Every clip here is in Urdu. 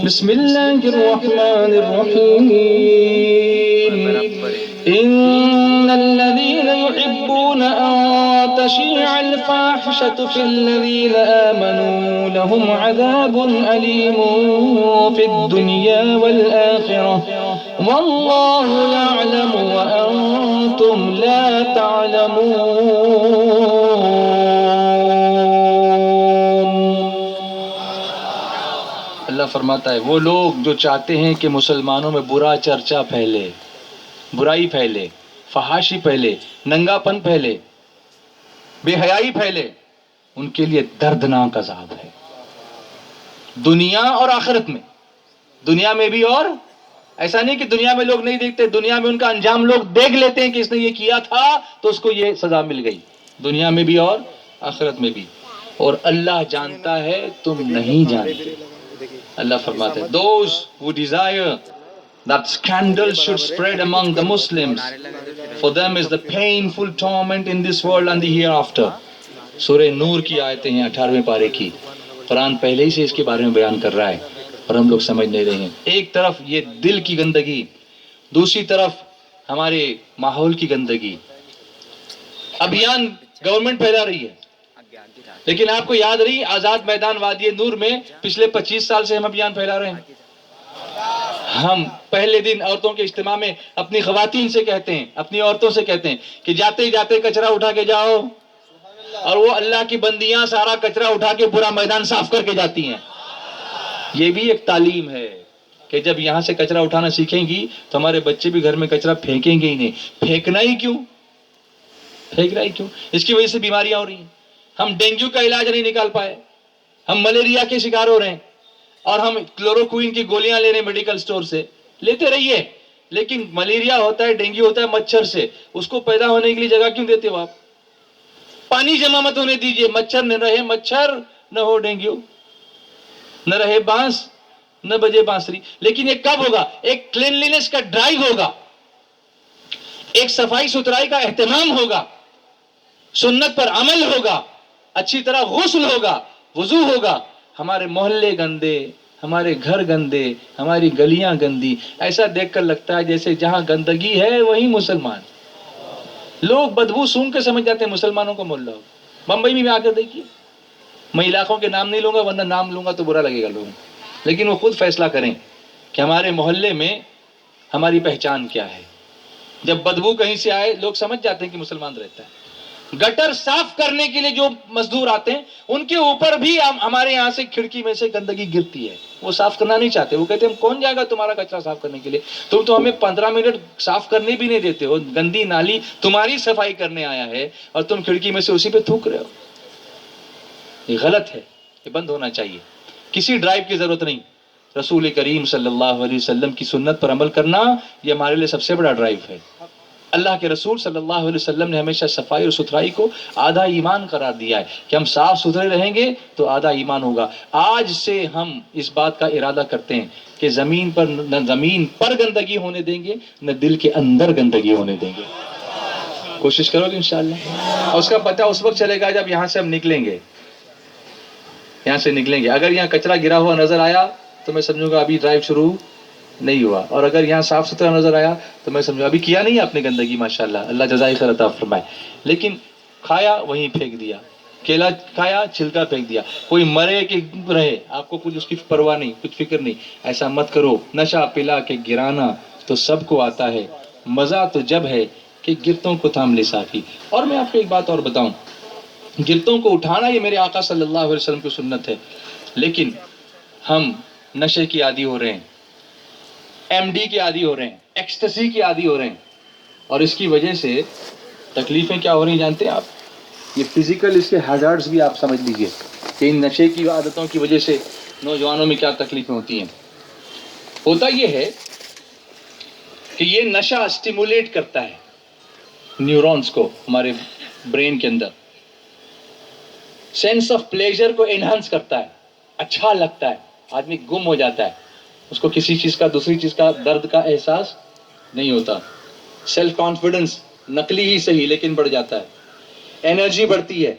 بسم الله الرحمن الرحيم إن الذين يحبون أن تشيع الفاحشة في الذين آمنوا لهم عذاب أليم في الدنيا والآخرة والله يعلم وأنتم لا تعلمون۔ اللہ فرماتا ہے وہ لوگ جو چاہتے ہیں کہ مسلمانوں میں برا چرچا پھیلے، برائی پھیلے، فحاشی پھیلے، ننگا پن پھیلے، بے حیائی پھیلے، ان کے لیے دردناک عذاب ہے دنیا اور آخرت میں۔ دنیا میں بھی، اور ایسا نہیں کہ دنیا میں لوگ نہیں دیکھتے، دنیا میں ان کا انجام لوگ دیکھ لیتے ہیں کہ اس نے یہ کیا تھا تو اس کو یہ سزا مل گئی، دنیا میں بھی اور آخرت میں بھی۔ اور اللہ جانتا ہے تم نہیں جانتے۔ اللہ فرماتے ہیں those who desire that scandal should spread among the Muslims, for them is the painful torment in this world and the hereafter۔ سورہ نور کی آیتیں ہیں 18ویں پارے کی۔ قرآن پہلے ہی سے اس کے بارے میں بیان کر رہا ہے اور ہم لوگ سمجھ نہیں رہے ہیں۔ ایک طرف یہ دل کی گندگی، دوسری طرف ہمارے ماحول کی گندگی۔ ابھیان گورنمنٹ پھیلا رہی ہے، لیکن آپ کو یاد رہی آزاد میدان وادی نور میں پچھلے 25 سال سے ہم ابھیان پھیلا رہے ہیں۔ ہم پہلے دن عورتوں کے اجتماع میں اپنی خواتین سے کہتے ہیں، اپنی عورتوں سے کہتے ہیں کہ جاتے ہی جاتے کچرا اٹھا کے جاؤ، اور وہ اللہ کی بندیاں سارا کچرا اٹھا کے پورا میدان صاف کر کے جاتی ہیں۔ یہ بھی ایک تعلیم ہے کہ جب یہاں سے کچرا اٹھانا سیکھیں گی تو ہمارے بچے بھی گھر میں کچرا پھینکیں گے ہی نہیں۔ پھینکنا ہی کیوں؟ اس کی وجہ سے بیماریاں ہو رہی ہیں۔ ہم ڈینگیو کا علاج نہیں نکال پائے، ہم ملیریا کے شکار ہو رہے ہیں، اور ہم کلوروکوئن کی گولیاں لے رہے ہیں میڈیکل سٹور سے۔ لیتے رہیے، لیکن ملیریا ہوتا ہے، ڈینگیو ہوتا ہے مچھر سے، اس کو پیدا ہونے کے لیے جگہ کیوں دیتے ہو آپ؟ پانی جمع مت ہونے دیجئے، مچھر نہ رہے، مچھر نہ ہو ڈینگیو، نہ رہے بانس، نہ بجے بانسری۔ لیکن یہ کب ہوگا؟ ایک کلینلینس کا ڈرائیو ہوگا، ایک صفائی ستھرائی کا اہتمام ہوگا، سنت پر عمل ہوگا، اچھی طرح غسل ہوگا، وضو ہوگا۔ ہمارے محلے گندے، ہمارے گھر گندے، ہماری گلیاں گندی، ایسا دیکھ کر لگتا ہے جیسے جہاں گندگی ہے وہیں مسلمان۔ لوگ بدبو سونگ کے سمجھ جاتے ہیں مسلمانوں کو محلہ ہو۔ بمبئی میں بھی آ کر دیکھیے، میں علاقوں کے نام نہیں لوں گا ورنہ نام لوں گا تو برا لگے گا لوگوں کو، لیکن وہ خود فیصلہ کریں کہ ہمارے محلے میں ہماری پہچان کیا ہے۔ جب بدبو کہیں سے آئے لوگ سمجھ جاتے ہیں کہ مسلمان رہتا ہے۔ گٹر صاف کرنے کے لیے جو مزدور آتے ہیں ان کے اوپر بھی ہمارے یہاں سے کھڑکی میں سے گندگی گرتی ہے، وہ صاف کرنا نہیں چاہتے۔ وہ کہتے ہیں کون جائے گا تمہارا کچرا صاف کرنے کے لیے، تم تو ہمیں 15 منٹ صاف کرنے بھی نہیں دیتے ہو، گندی نالی تمہاری صفائی کرنے آیا ہے اور تم کھڑکی میں سے اسی پہ تھوک رہے ہو۔ یہ غلط ہے، یہ بند ہونا چاہیے۔ کسی ڈرائیو کی ضرورت نہیں، رسول کریم صلی اللہ علیہ وسلم کی سنت پر عمل کرنا یہ ہمارے لیے سب سے بڑا ڈرائیو ہے۔ اللہ کے رسول صلی اللہ علیہ وسلم نے ہمیشہ صفائی اور ستھرائی کو آدھا ایمان قرار دیا ہے کہ ہم صاف ستھرے رہیں گے تو آدھا ایمان ہوگا۔ آج سے ہم اس بات کا ارادہ کرتے ہیں کہ زمین پر گندگی ہونے دیں گے، نہ دل کے اندر گندگی ہونے دیں گے۔ کوشش کرو گے انشاءاللہ، اور اس کا پتہ اس وقت چلے گا جب یہاں سے ہم نکلیں گے۔ یہاں سے نکلیں گے، اگر یہاں کچرا گرا ہوا نظر آیا تو میں سمجھوں گا ابھی ڈرائیو شروع نہیں ہوا، اور اگر یہاں صاف ستھرا نظر آیا تو میں سمجھوں ابھی کیا نہیں آپ نے گندگی، ماشاءاللہ، اللہ جزائے خیر عطا فرمائے۔ لیکن کھایا وہیں پھینک دیا، کیلا کھایا چھلکا پھینک دیا، کوئی مرے کہ رہے آپ کو کچھ اس کی پرواہ نہیں، کچھ فکر نہیں۔ ایسا مت کرو۔ نشہ پلا کے گرانا تو سب کو آتا ہے، مزہ تو جب ہے کہ گرتوں کو تھام لے ساتھی۔ اور میں آپ کو ایک بات اور بتاؤں، گرتوں کو اٹھانا یہ میرے آقا صلی اللہ علیہ وسلم کی سنت ہے، لیکن ہم نشے کی عادی ہو رہے ہیں، ایم ڈی کے عادی ہو رہے ہیں، ایکسٹسی کے عادی ہو رہے ہیں، اور اس کی وجہ سے تکلیفیں کیا ہو رہی ہیں جانتے ہیں آپ؟ یہ فزیکل اس کے ہیزارڈز بھی آپ سمجھ لیجئے کہ ان نشے کی عادتوں کی وجہ سے نوجوانوں میں کیا تکلیفیں ہوتی ہیں۔ ہوتا یہ ہے کہ یہ نشہ اسٹیمولیٹ کرتا ہے نیورونز کو ہمارے برین کے اندر، سینس آف پلیجر کو انہانس کرتا ہے، اچھا لگتا ہے، آدمی گم ہو جاتا ہے، اس کو کسی چیز کا، دوسری چیز کا، درد کا احساس نہیں ہوتا۔ سیلف کانفیڈنس نقلی ہی صحیح لیکن بڑھ جاتا ہے، انرجی بڑھتی ہے۔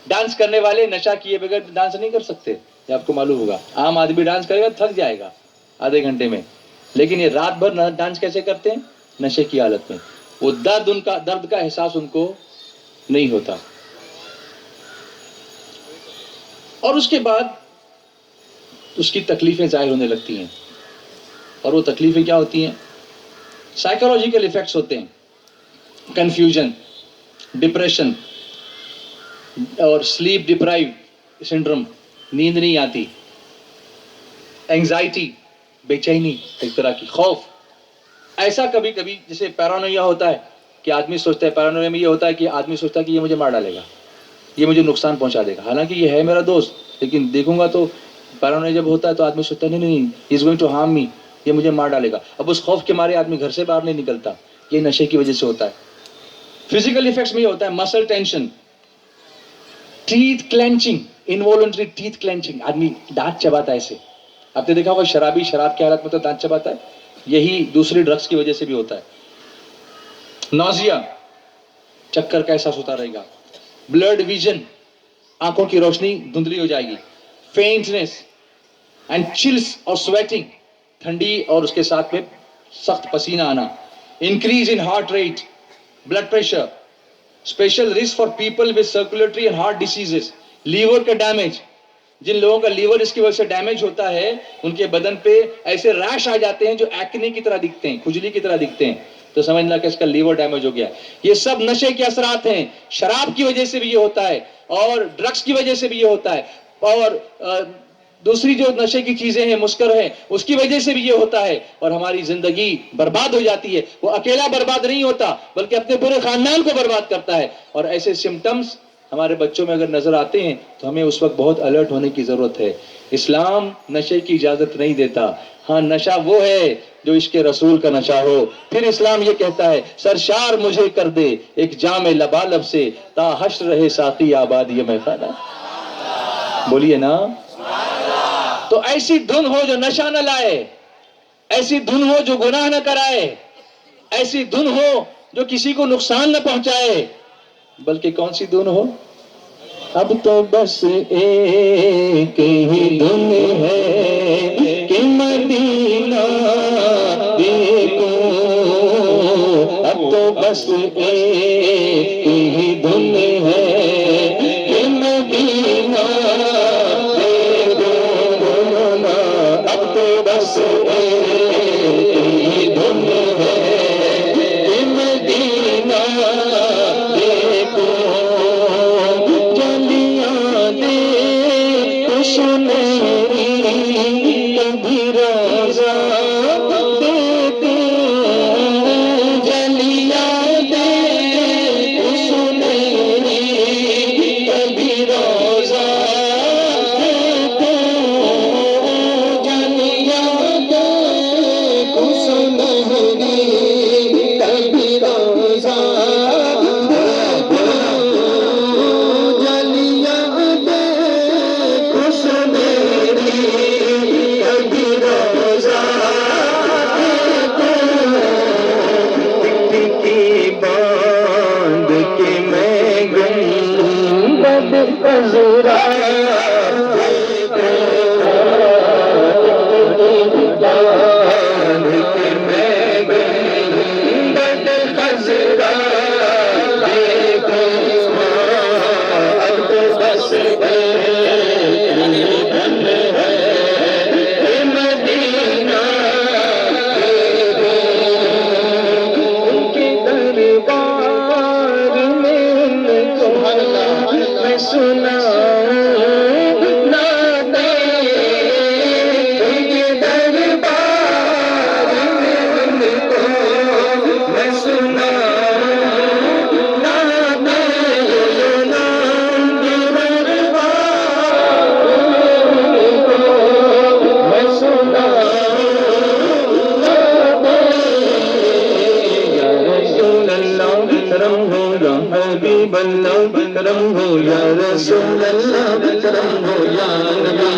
ڈانس کرنے والے نشہ کیے بغیر ڈانس نہیں کر سکتے، یہ آپ کو معلوم ہوگا. عام آدمی ڈانس کرے گا تھک جائے گا آدھے گھنٹے میں, لیکن یہ رات بھر ڈانس کیسے کرتے ہیں؟ نشے کی حالت میں. وہ درد کا احساس ان کو نہیں ہوتا. اور اس کے بعد اس کی تکلیفیں ظاہر ہونے لگتی ہیں. اور وہ تکلیفیں کیا ہوتی ہیں؟ سائیکولوجیکل ایفیکٹس ہوتے ہیں. کنفیوژن, ڈپریشن اور سلیپ ڈپرائیو سنڈروم, نیند نہیں آتی, اینگزائٹی, بے چینی, ایک طرح کی خوف. ایسا کبھی کبھی جیسے پیرانویا ہوتا ہے کہ آدمی سوچتا ہے, پیرانویا میں یہ ہوتا ہے کہ آدمی سوچتا ہے کہ یہ مجھے مار ڈالے گا, یہ مجھے نقصان پہنچا دے گا, حالانکہ یہ ہے میرا دوست, لیکن دیکھوں گا تو پیرانویا جب ہوتا ہے تو آدمی سوچتا ہے نہیں ہی از گوئنگ ٹو ہارم می, یہ مجھے مار ڈالے گا. اب اس خوف کے مارے آدمی گھر سے باہر نہیں نکلتا. یہ نشے کی وجہ سے ہوتا ہے. فزیکل ایفیکٹس میں یہ ہوتا ہے muscle tension, teeth clenching, involuntary teeth clenching, آدمی دانت چباتا ہے ایسے. آپ نے دیکھا ہوگا شرابی شراب کی حالت میں تو دانت چباتا ہے, یہی دوسری ڈرگس کی وجہ سے بھی ہوتا ہے. نوزیا, چکر کا احساس ہوتا رہے گا. بلرڈ ویژن, آنکھوں کی روشنی دھندلی ہو جائے گی. فینٹنس اینڈ چلس اور سویٹنگ, ٹھنڈی اور اس کے ساتھ میں سخت پسینہ آنا. Increase in heart rate, blood pressure, special risk for people with circulatory and heart diseases. Liver کا ڈیمیج, جن لوگوں کا لیور اس کی وجہ سے ڈیمیج ہوتا ہے ان کے بدن پہ ایسے ریش آ جاتے ہیں جو ایکنے کی طرح دکھتے ہیں, کھجلی کی طرح دکھتے ہیں, تو سمجھنا کہ اس کا لیور ڈیمیج ہو گیا. یہ سب نشے کے اثرات ہیں. شراب کی وجہ سے بھی یہ ہوتا ہے, اور ڈرگس کی وجہ سے بھی یہ ہوتا ہے, اور دوسری جو نشے کی چیزیں ہیں, مسکر ہیں, اس کی وجہ سے بھی یہ ہوتا ہے. اور ہماری زندگی برباد ہو جاتی ہے. وہ اکیلا برباد نہیں ہوتا بلکہ اپنے پورے خاندان کو برباد کرتا ہے. اور ایسے سمٹمز ہمارے بچوں میں اگر نظر آتے ہیں تو ہمیں اس وقت بہت الرٹ ہونے کی ضرورت ہے. اسلام نشے کی اجازت نہیں دیتا. ہاں, نشہ وہ ہے جو عشق رسول کا نشہ ہو. پھر اسلام یہ کہتا ہے سرشار مجھے کر دے ایک جام لبالب سے, تا حشر رہے ساقی آباد یہ میخانہ. بولیے نا. تو ایسی دھن ہو جو نشہ نہ لائے, ایسی دھن ہو جو گناہ نہ کرائے, ایسی دھن ہو جو کسی کو نقصان نہ پہنچائے. بلکہ کون سی دھن ہو؟ اب تو بس ایک ہی دھن ہے کہ مدینہ دیکھو. اب تو بس ایک ہی دھن ہے کہ مدینہ دیکھو. اب تو بس ایک ہی دھن ہے کہ مدینہ دیکھو. جلیاں دے سنہری کبھی روزہ دیتے, جلیاں دے سنہری کبھی روزہ دیتے, جلیاں دے سنہری کبھی روزہ دیتے, جلیاں دے سنہری کبھی روزہ دیتے. ٹکی باندھ کے میں گنبد عذرا باندھ کے میں گنبد عذرا دیکھو. اب تو بس مدینہ ان کے دربار میں ان کو میں سناؤں نعتیں. ان کے دربار میں ان کو میں سناؤں نعتیں. نام کے دربار میں سناؤں یا رسول اللہ کرم ہو, یا حبیب اللہ کرم ہو, یا رسول اللہ کرم ہو, یا نبی.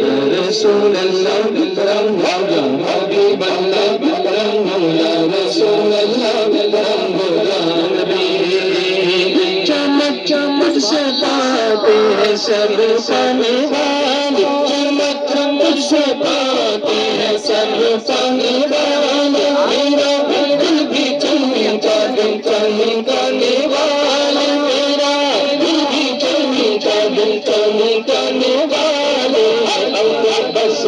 یا رسول اللہ کرم ہو, یا حبیب اللہ کرم ہو, یا رسول اللہ کرم ہو, یا نبی. چمک چمک سے پاتے ہیں سب پانے والے چمک مجھ سے پاتے ہیں سب پانے والے میرا دل بھی چمکا دل چمکانے والے میرا دل بھی چمکا دل چمکانے والے اللہ بس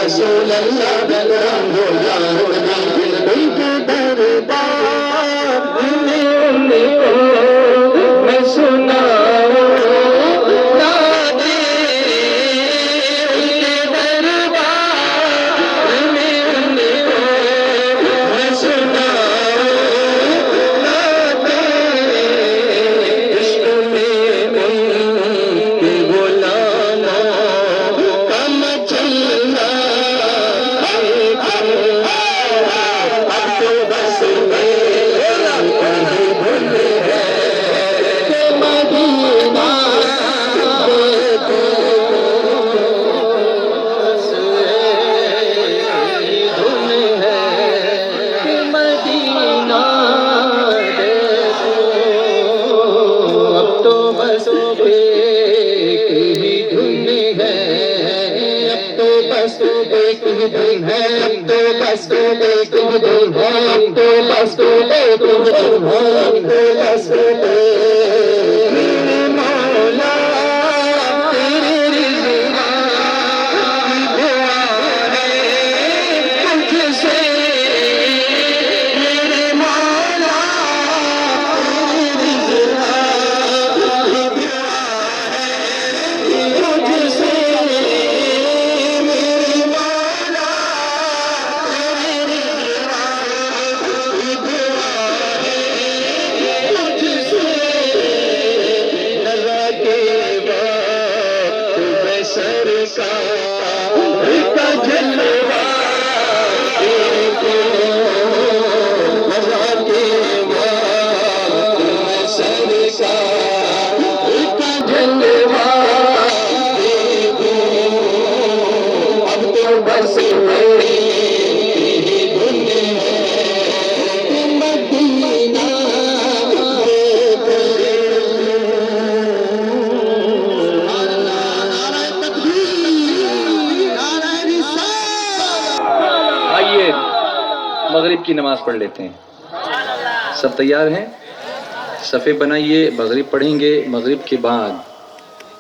رسول اللہ بلرم ہو یا نبی دربار میں سناؤں مغرب کی نماز پڑھ لیتے ہیں. سب تیار ہیں؟ صفے بنائیے. مغرب پڑھیں گے. مغرب کے بعد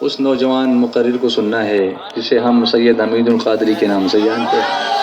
اس نوجوان مقرر کو سننا ہے جسے ہم سید حمید القادری کے نام سے جانتے ہیں.